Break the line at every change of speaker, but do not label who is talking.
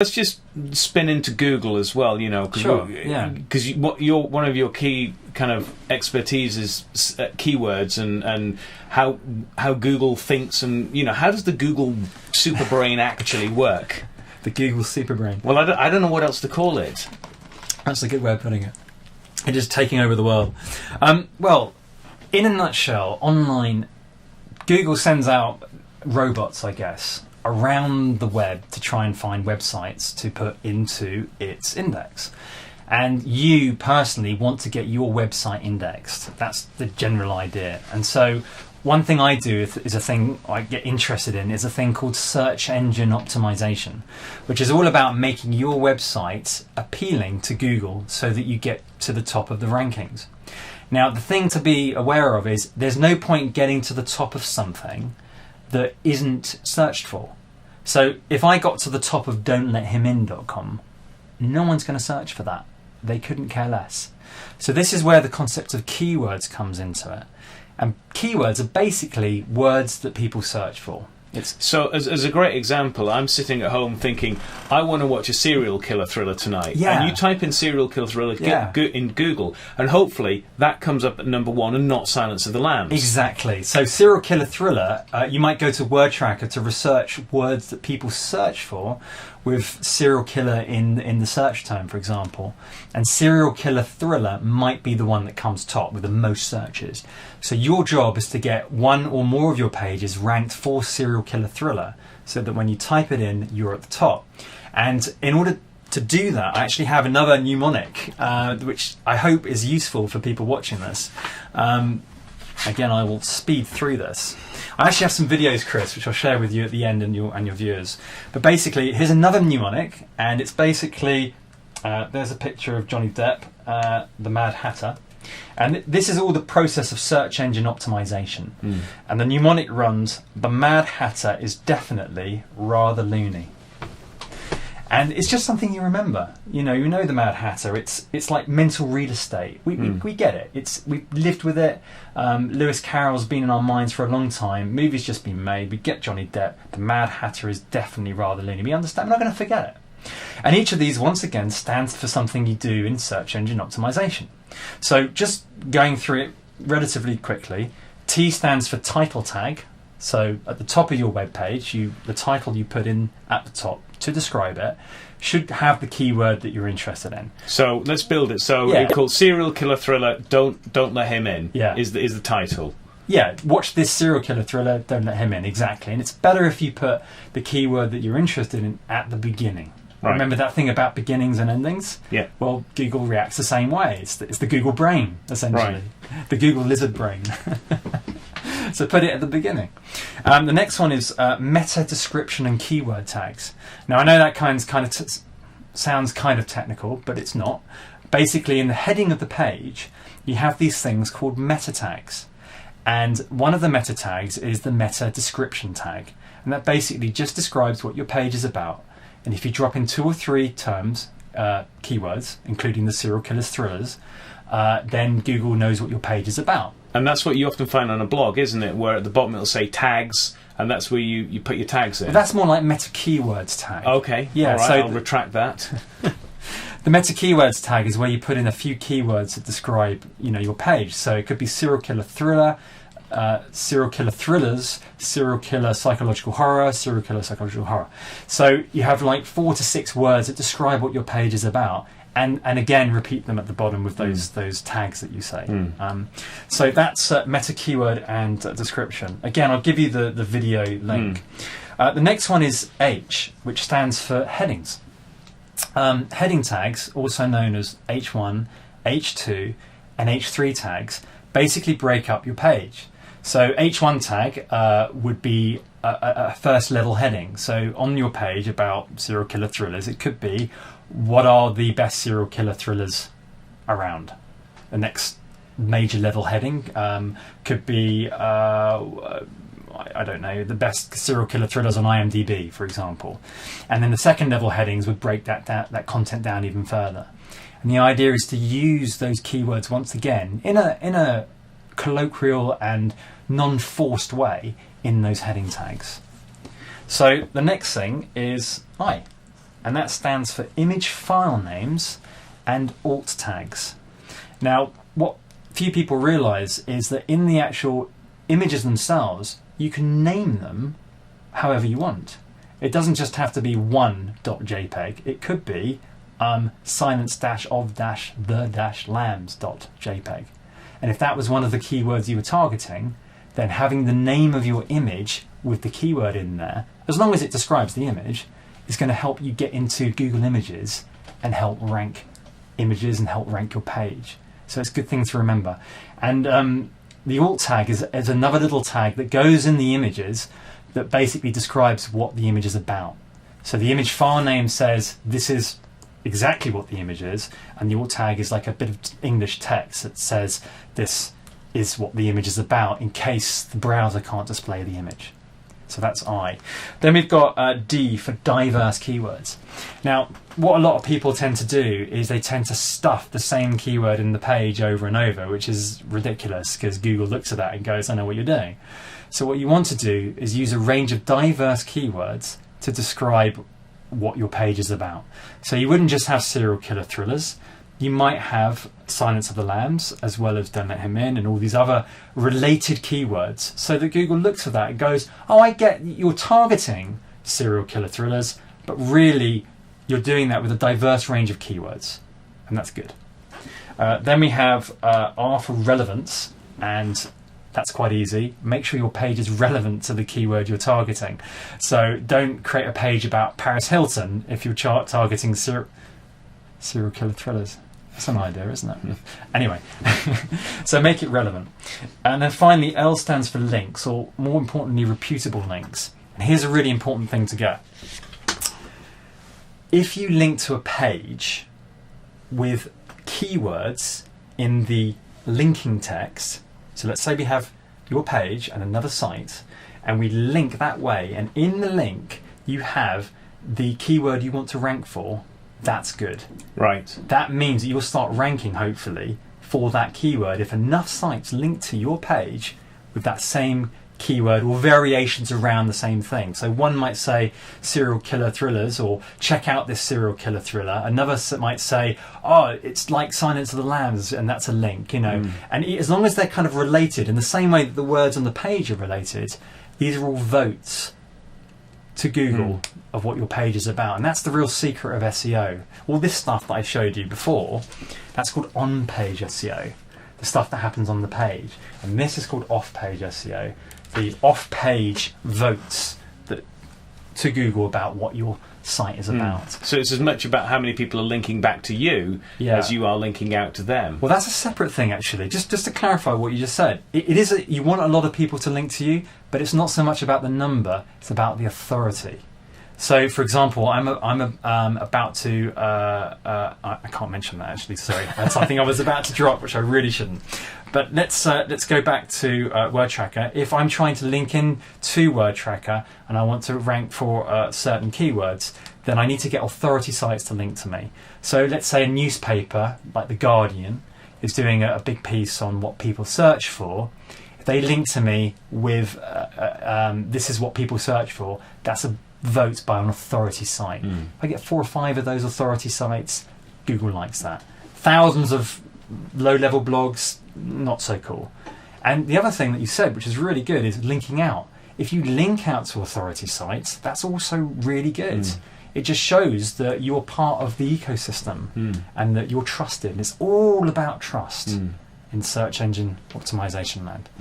Let's just spin into Google as well, you know, because one of your key kind of expertise is keywords and how Google thinks, and you know, how does the Google superbrain actually work?
The Google superbrain.
Well, I don't know what else to call it.
That's a good way of putting it. It is taking over the world. Well, in a nutshell, online, Google sends out robots, I guess, around the web to try and find websites to put into its index. And you personally want to get your website indexed. That's the general idea. And so one thing I do is a thing I get interested in is a thing called search engine optimization, which is all about making your website appealing to Google so that you get to the top of the rankings. Now, the thing to be aware of is there's no point getting to the top of something that isn't searched for. So if I got to the top of don'tlethimin.com, no one's going to search for that. They couldn't care less. So this is where the concept of keywords comes into it. And keywords are basically words that people search for.
So as a great example, I'm sitting at home thinking, I want to watch a serial killer thriller tonight.
Yeah.
And you type in serial killer thriller in Google, and hopefully that comes up at number one and not Silence of the Lambs.
Exactly. So serial killer thriller, you might go to Word Tracker to research words that people search for with serial killer in the search term, for example. And serial killer thriller might be the one that comes top with the most searches. So your job is to get one or more of your pages ranked for serial killer thriller so that when you type it in, you're at the top. And in order to do that, I actually have another mnemonic, which I hope is useful for people watching this. Again, I will speed through this. I actually have some videos, Chris, which I'll share with you at the end and your viewers. But basically, here's another mnemonic, and it's basically, there's a picture of Johnny Depp, the Mad Hatter. And this is all the process of search engine optimization. And the mnemonic runs, the Mad Hatter is definitely rather loony. And it's just something you remember. You know the Mad Hatter. It's like mental real estate. We get it. We've lived with it. Lewis Carroll's been in our minds for a long time. Movies just been made. We get Johnny Depp. The Mad Hatter is definitely rather loony. We understand. We're not going to forget it. And each of these, once again, stands for something you do in search engine optimization. So just going through it relatively quickly, T stands for title tag. So at the top of your web page, the title you put in at the top to describe it should have the keyword that you're interested in.
So let's build it. So it's called serial killer thriller. Don't let him in.
Yeah.
Is the title.
Yeah, watch this serial killer thriller. Don't let him in. Exactly. And it's better if you put the keyword that you're interested in at the beginning. Right. Remember that thing about beginnings and endings? Yeah. Well, Google reacts the same way. It's the Google brain, essentially. Right. The Google lizard brain. So put it at the beginning. The next one is meta description and keyword tags. Now I know that sounds kind of technical, but it's not. Basically, in the heading of the page, you have these things called meta tags. And one of the meta tags is the meta description tag. And that basically just describes what your page is about. And if you drop in 2 or 3 terms, keywords, including the serial killers thrillers, then Google knows what your page is about.
And that's what you often find on a blog, isn't it? Where at the bottom it'll say tags, and that's where you put your tags in.
Well, that's more like meta keywords tag.
Okay, yeah. All right, so I'll retract that.
The meta keywords tag is where you put in a few keywords that describe, your page. So it could be serial killer thriller, serial killer thrillers, serial killer psychological horror, serial killer psychological horror. So you have like 4 to 6 words that describe what your page is about. And again, repeat them at the bottom with those tags that you say. So that's meta keyword and description. Again, I'll give you the video link. The next one is H, which stands for headings. Heading tags, also known as H1, H2, and H3 tags, basically break up your page. So H1 tag would be a first level heading. So on your page about serial killer thrillers, it could be, what are the best serial killer thrillers around? The next major level heading could be, I don't know, the best serial killer thrillers on IMDb, for example. And then the second level headings would break that content down even further. And the idea is to use those keywords once again in a colloquial and non-forced way in those heading tags. So the next thing is I. and that stands for image file names and alt tags. Now, what few people realise is that in the actual images themselves, you can name them however you want. It doesn't just have to be one.jpg. It could be silence-of-the-lambs.jpg. And if that was one of the keywords you were targeting, then having the name of your image with the keyword in there, as long as it describes the image, is going to help you get into Google Images and help rank images and help rank your page. So it's a good thing to remember. And the alt tag is another little tag that goes in the images that basically describes what the image is about. So the image file name says this is exactly what the image is, and the alt tag is like a bit of English text that says this is what the image is about in case the browser can't display the image. So that's I. Then we've got D for diverse keywords. Now, what a lot of people tend to do is they tend to stuff the same keyword in the page over and over, which is ridiculous because Google looks at that and goes, I know what you're doing. So what you want to do is use a range of diverse keywords to describe what your page is about. So you wouldn't just have serial killer thrillers. You might have Silence of the Lambs, as well as Don't Let Him In, and all these other related keywords, so that Google looks at that and goes, oh, I get you're targeting serial killer thrillers, but really you're doing that with a diverse range of keywords, and that's good. Then we have R for relevance, and that's quite easy. Make sure your page is relevant to the keyword you're targeting. So don't create a page about Paris Hilton if you're targeting serial killer thrillers. That's an idea, isn't it? Anyway, so make it relevant. And then finally, L stands for links, or more importantly, reputable links. And here's a really important thing to get. If you link to a page with keywords in the linking text, so let's say we have your page and another site, and we link that way, and in the link you have the keyword you want to rank for, that's good.
Right.
That means that you'll start ranking, hopefully, for that keyword if enough sites link to your page with that same keyword or variations around the same thing. So one might say serial killer thrillers, or check out this serial killer thriller. Another might say, oh, it's like Silence of the Lambs, and that's a link, you know. And as long as they're kind of related in the same way that the words on the page are related, these are all votes to Google of what your page is about. And that's the real secret of SEO. All this stuff that I showed you before, that's called on-page SEO, the stuff that happens on the page. And this is called off-page SEO, the off-page votes that to Google about what your site is about.
So it's as much about how many people are linking back to you as you are linking out to them.
Well, that's a separate thing, actually. Just to clarify what you just said, it is you want a lot of people to link to you, but it's not so much about the number; it's about the authority. So, for example, I'm about to. I can't mention that, actually. Sorry, that's something I was about to drop, which I really shouldn't. But let's go back to Word Tracker. If I'm trying to link in to Word Tracker and I want to rank for certain keywords, then I need to get authority sites to link to me. So let's say a newspaper like The Guardian is doing a big piece on what people search for. If they link to me with this is what people search for, that's a vote by an authority site. If I get 4 or 5 of those authority sites, Google likes that. Thousands of low-level blogs, not so cool. And the other thing that you said, which is really good, is linking out. If you link out to authority sites, that's also really good. It just shows that you're part of the ecosystem and that you're trusted. And it's all about trust in search engine optimization land.